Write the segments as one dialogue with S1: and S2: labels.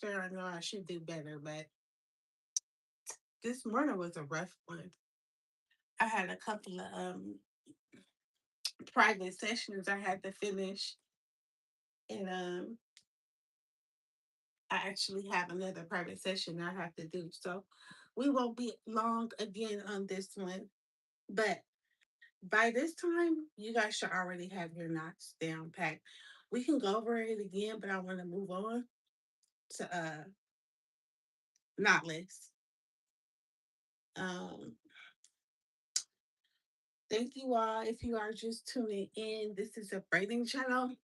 S1: Sure, I know I should do better, but this morning was a rough one. I had a couple of private sessions I had to finish, and I actually have another private session I have to do. So we won't be long again on this one. But by this time, you guys should already have your knots down packed. We can go over it again, but I want to move on to knotless. Um, Thank you all. If you are just tuning in, this is a braiding channel.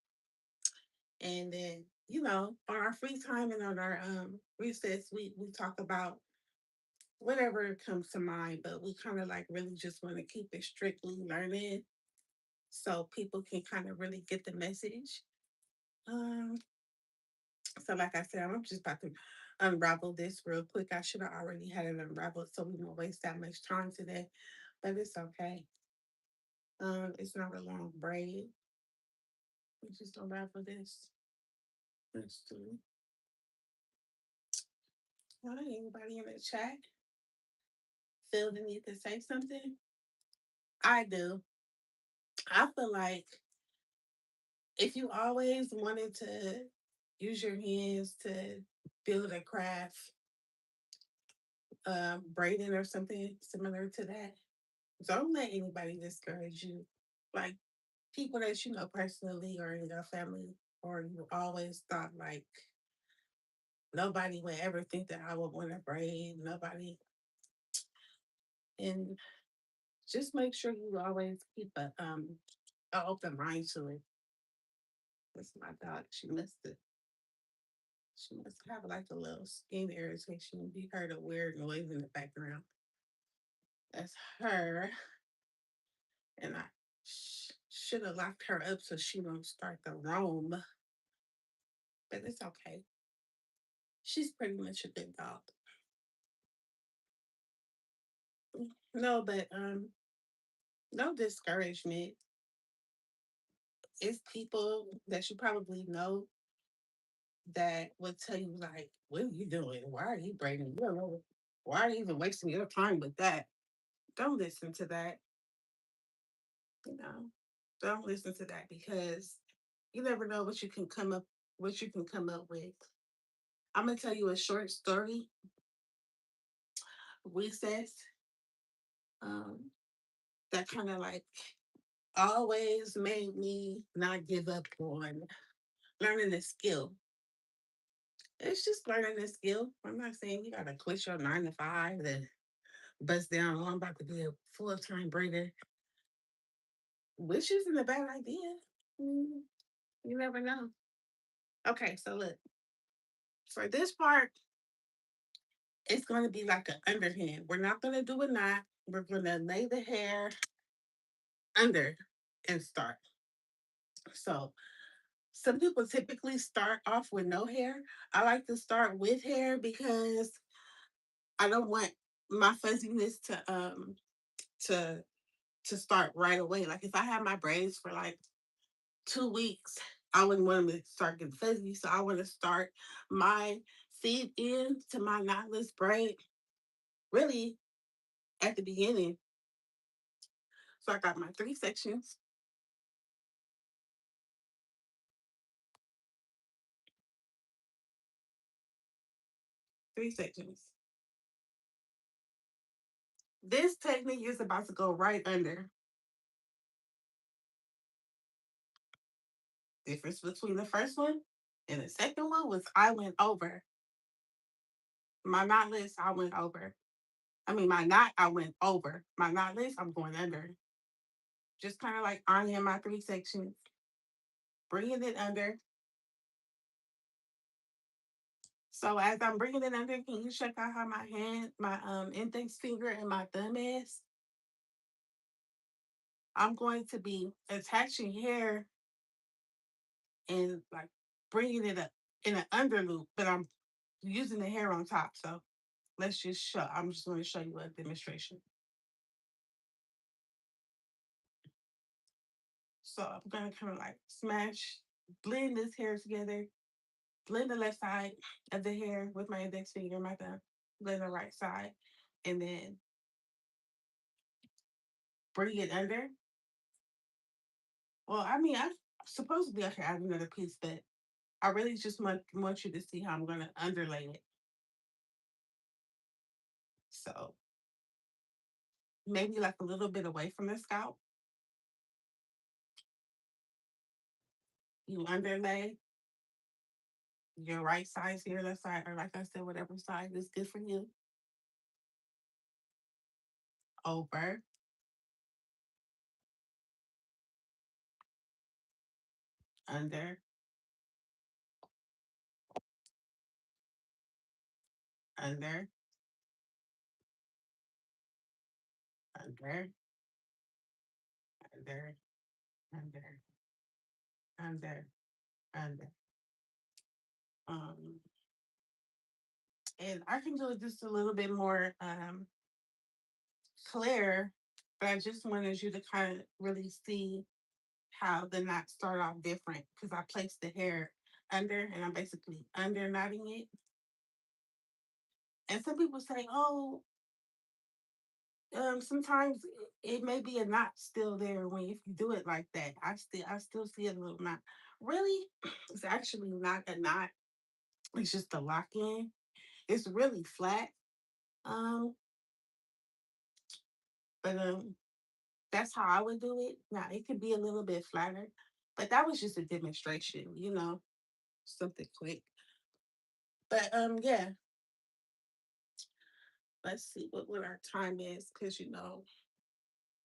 S1: And then, on our free time and on our recess, we talk about whatever comes to mind, but we kind of like really just want to keep it strictly learning so people can kind of really get the message. Um, so like I said, I'm just about to unravel this real quick. I should have already had it unraveled so we don't waste that much time today, but it's okay. It's not a long braid. We just unravel this. Let's see. All right, anybody in the chat feel the need to say something? I do. I feel like if you always wanted to use your hands to build a craft, braiding or something similar to that, don't let anybody discourage you. Like people that you know personally or in your family, or you always thought like nobody would ever think that I would want to braid. Nobody, and just make sure you always keep a open mind to it. That's my dog. She must have like a little skin irritation. You heard a weird noise in the background. That's her. And I should have locked her up so she don't start to roam. But it's okay. She's pretty much a good dog. No, but no discouragement. It's people that you probably know that would tell you like, "What are you doing? Why are you braiding? You don't know. Why are you even wasting your time with that?" Don't listen to that. You know, don't listen to that because you never know what you can come up with. I'm gonna tell you a short story. Recess. Um, that kind of like always made me not give up on learning a skill. It's just learning a skill. I'm not saying you gotta quit your 9 to 5 and bust down. Oh, I'm about to be a full-time braider, which isn't a bad idea. Mm, You never know. Okay, so look, for this part, it's going to be like an underhand. We're not going to do a knot. We're going to lay the hair under and start. So some people typically start off with no hair. I like to start with hair because I don't want my fuzziness to to start right away. Like if I have my braids for like 2 weeks, I wouldn't want them to start getting fuzzy. So I want to start my feed in to my knotless braid really at the beginning. So I got my 3 sections, 3 sections. This technique is about to go right under. Difference between the first one and the second one was I went over. My knotless, I went over. I mean, my knot, I went over. My knotless, I'm going under. Just kind of like ironing my 3 sections, bringing it under. So as I'm bringing it under, can you check out how my index finger and my thumb is? I'm going to be attaching hair and like bringing it up in an under loop, but I'm using the hair on top. So let's just show. I'm just going to show you a demonstration. So I'm going to kind of like blend this hair together blend the left side of the hair with my index finger, my thumb, blend the right side, and then bring it under. Well, I mean, I supposedly I can add another piece, but I really just want you to see how I'm gonna underlay it. So maybe like a little bit away from the scalp, you underlay your right side, your left side, or like I said, whatever side is good for you. Over, under, under, under, under, under, under, under. Um, and I can do it just a little bit more clear, but I just wanted you to kind of really see how the knots start off different because I placed the hair under and I'm basically under knotting it. And some people say, oh, sometimes it may be a knot still there when if you do it like that. I still see a little knot. Really, it's actually not a knot. It's just a lock in. It's really flat. Um, but that's how I would do it. Now it could be a little bit flatter, but that was just a demonstration, something quick. But yeah, let's see what our time is because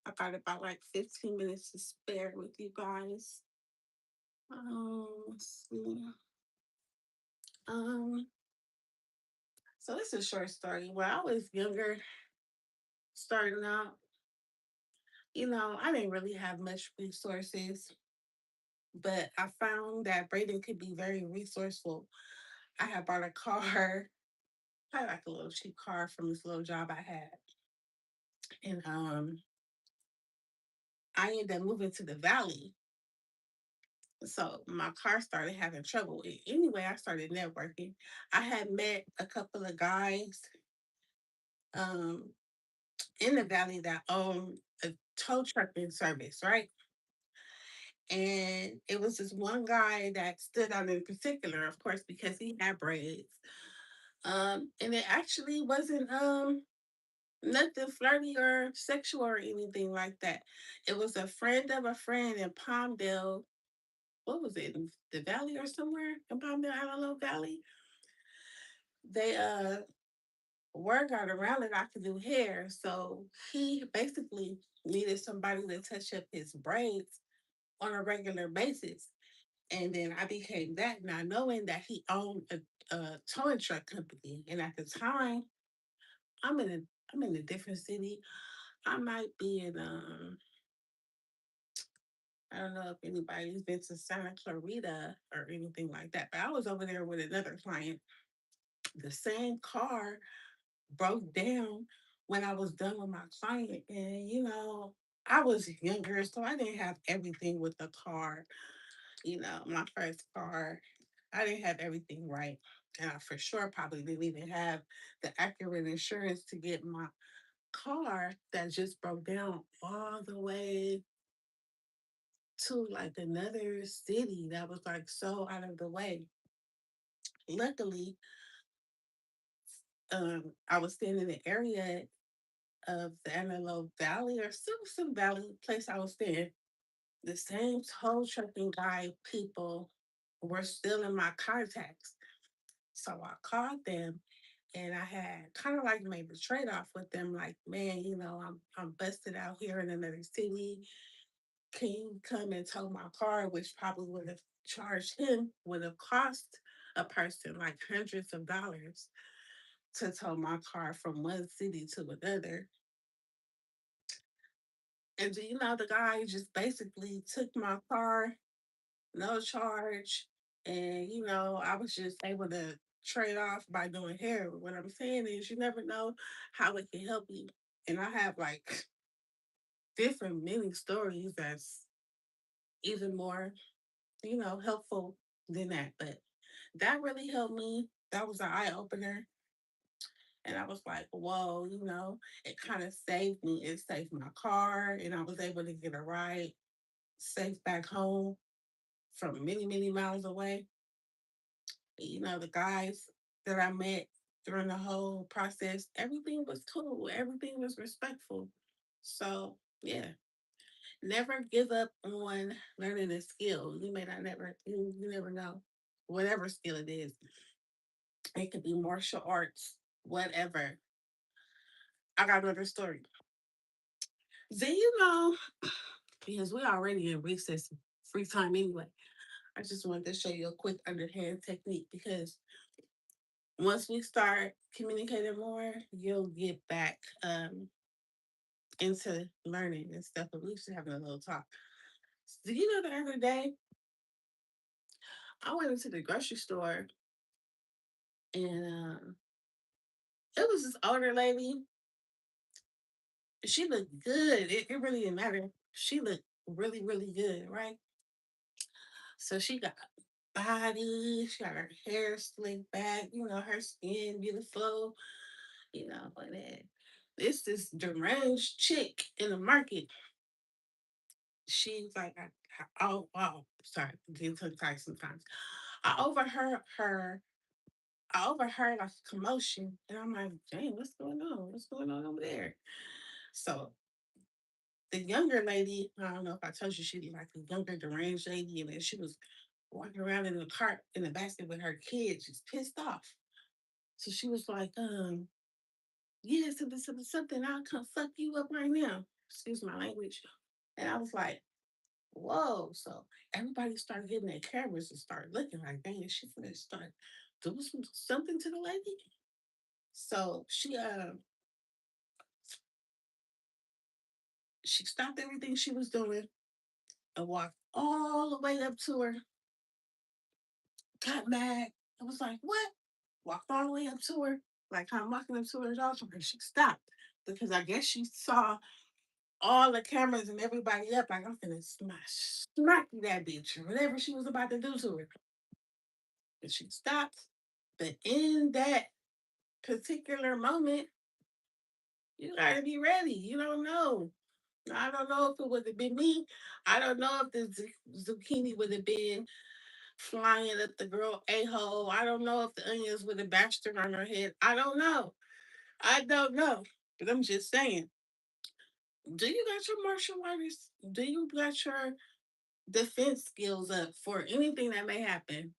S1: I got about like 15 minutes to spare with you guys. Let's see. Um, so it's a short story. When I was younger, starting out, I didn't really have much resources, but I found that braiding could be very resourceful. I had bought a car, I had like a little cheap car from this little job I had, and I ended up moving to the valley. So my car started having trouble. Anyway, I started networking. I had met a couple of guys um, in the valley that owned a tow trucking service, right? And it was this one guy that stood out in particular, of course, because he had braids. And it actually wasn't nothing flirty or sexual or anything like that. It was a friend of a friend in Palmdale. What was it? In the valley or somewhere in Palmdale, Antelope Valley. They word got around that I could do hair. So he basically needed somebody to touch up his braids on a regular basis. And then I became that, not knowing that he owned a towing truck company. And at the time, I'm in a I'm in a different city. I might be in I don't know if anybody's been to Santa Clarita or anything like that, but I was over there with another client. The same car broke down when I was done with my client. And, I was younger, so I didn't have everything with the car. My first car, I didn't have everything right. And I for sure probably didn't even have the accurate insurance to get my car that just broke down all the way to like another city that was like so out of the way. Luckily, I was staying in the area of the Antelope Valley or some valley place I was staying. The same tow trucking guy people were still in my contacts. So I called them and I had kind of like made the trade off with them, like, man, I'm busted out here in another city. Can you come and tow my car? Which probably would have charged him, would have cost a person like hundreds of dollars to tow my car from one city to another. And the guy just basically took my car, no charge. And, I was just able to trade off by doing hair. What I'm saying is, you never know how it can help you. And I have like different mini stories that's even more, helpful than that. But That really helped me. That was an eye opener. And I was like, whoa, it kind of saved me. It saved my car, and I was able to get a ride safe back home from many, many miles away. The guys that I met during the whole process, everything was cool, everything was respectful. So, yeah, never give up on learning a skill. You may not never, you never know. Whatever skill it is, it could be martial arts, whatever. I got another story. Do you know, because we're already in recess free time anyway, I just wanted to show you a quick underhand technique because once we start communicating more, you'll get back into learning and stuff. But we should have a little talk. Do you know the other day I went into the grocery store and it was this older lady. She looked good. It really didn't matter. She looked really, really good, right? So she got body, she got her hair slicked back, her skin beautiful, and then this deranged chick in the market. She's like, oh, wow, sorry, I'm getting tongue tied sometimes. I overheard her, I overheard like a commotion, and I'm like, dang, what's going on? What's going on over there? So the younger lady, I don't know if I told you, she was like a younger deranged lady, and then she was walking around in the cart in the basket with her kids, just pissed off. So she was like, yeah, something, I'll come fuck you up right now. Excuse my language. And I was like, whoa. So everybody started getting their cameras and started looking like, dang, is she finna start doing something to the lady? So she stopped everything she was doing and walked all the way up to her, got mad. I was like, what? Walked all the way up to her, like I'm walking up to her dog, and she stopped because I guess she saw all the cameras and everybody up, like I'm finna smack that bitch or whatever she was about to do to her. And she stopped. But in that particular moment, you gotta be ready. You don't know. I don't know if it would have been me. I don't know if the zucchini would have been flying up the girl a hole. I don't know if the onions would have bashed her on her head. I don't know. I don't know. But I'm just saying. Do you got your martial artists? Do you got your defense skills up for anything that may happen?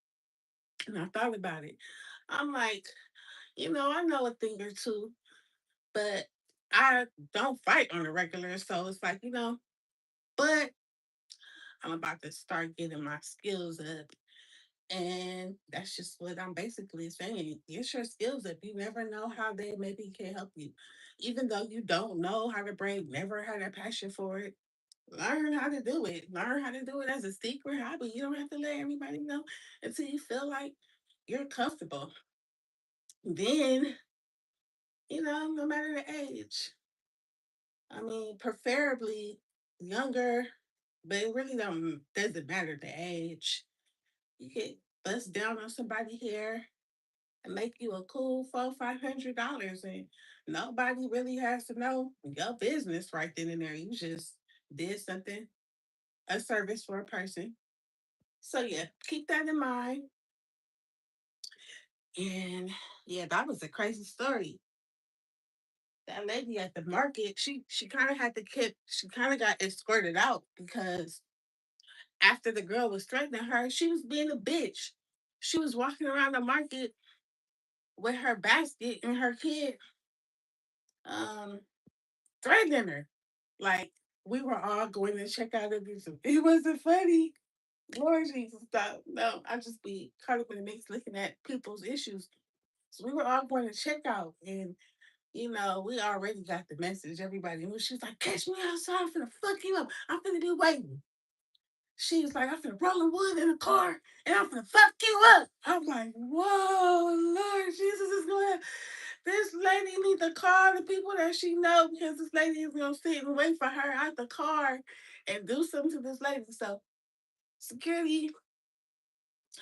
S1: And I thought about it. I'm like, I know a thing or two, but I don't fight on a regular. So it's like, but I'm about to start getting my skills up. And that's just what I'm basically saying. Get your skills up. You never know how they maybe can help you. Even though you don't know how to braid, never had a passion for it. Learn how to do it. Learn how to do it as a secret hobby. You don't have to let everybody know until you feel like you're comfortable. Then, no matter the age. I mean, preferably younger, but it really doesn't matter the age. You can bust down on somebody here and make you a cool $400-500, and nobody really has to know your business right then and there. You just did something, a service for a person. So yeah, keep that in mind. And yeah, that was a crazy story. That lady at the market, she kind of had to keep, she kind of got escorted out because after the girl was threatening her, she was being a bitch. She was walking around the market with her basket and her kid, um, threatening her. Like we were all going to check out of this. It wasn't funny. Lord Jesus, stop. No, I just be caught up in the mix looking at people's issues. So we were all going to check out, and we already got the message. Everybody knew. She was like, catch me outside. I'm finna fuck you up. I'm finna be waiting. She was like, I'm finna roll the wood in the car and I'm finna fuck you up. I'm like, whoa, Lord Jesus is going to, this lady needs to call the people that she know because this lady is going to sit and wait for her out the car and do something to this lady. So security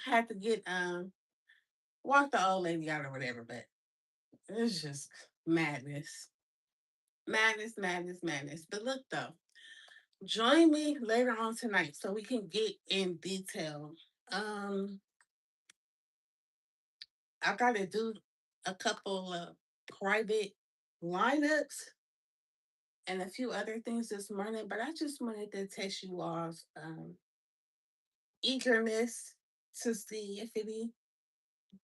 S1: had to get walk the old lady out or whatever, but it's just madness. Madness, madness, madness. But look though, join me later on tonight so we can get in detail. Um, I gotta do a couple of private lineups and a few other things this morning, but I just wanted to test you all's eagerness to see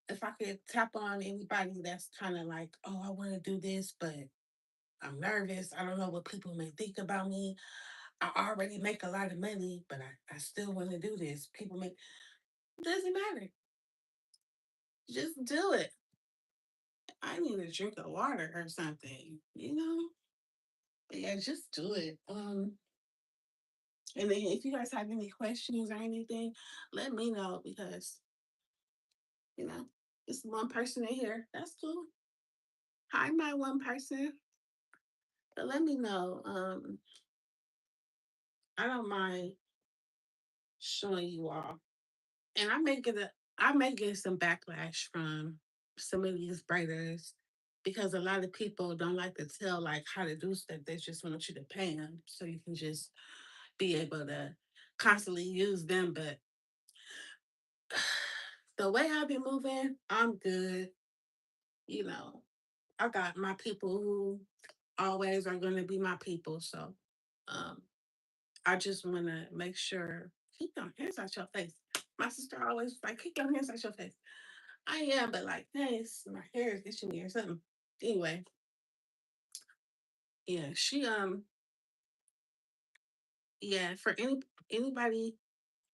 S1: if I could tap on anybody that's kind of like, oh, I want to do this, but I'm nervous. I don't know what people may think about me. I already make a lot of money, but I still want to do this. People make doesn't matter. Just do it. I need a drink of water or something, you know? But yeah, just do it. And then if you guys have any questions or anything, let me know because, you know, it's one person in here. That's cool. Hi, my one person. But let me know. I don't mind showing you all. And I may get some backlash from some of these writers because a lot of people don't like to tell like how to do stuff. They just want you to pay them so you can just be able to constantly use them. But the way I've been moving, I'm good. You know, I got my people who always are going to be my people. So um, I just want to make sure keep your hands out your face. My sister always was like, keep your hands out your face. I am, but like this, my hair is itching me or something. Anyway, yeah, yeah, for anybody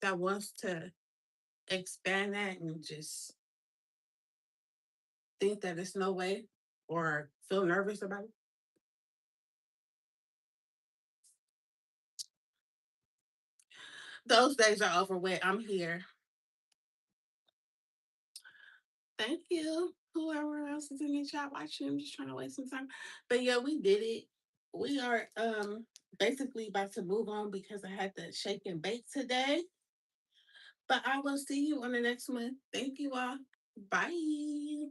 S1: that wants to expand that and just think that it's no way or feel nervous about it, those days are over with. I'm here. Thank you. Whoever else is in the chat watching, I'm just trying to waste some time. But yeah, we did it. We are basically about to move on because I had to shake and bake today. But I will see you on the next one. Thank you all. Bye.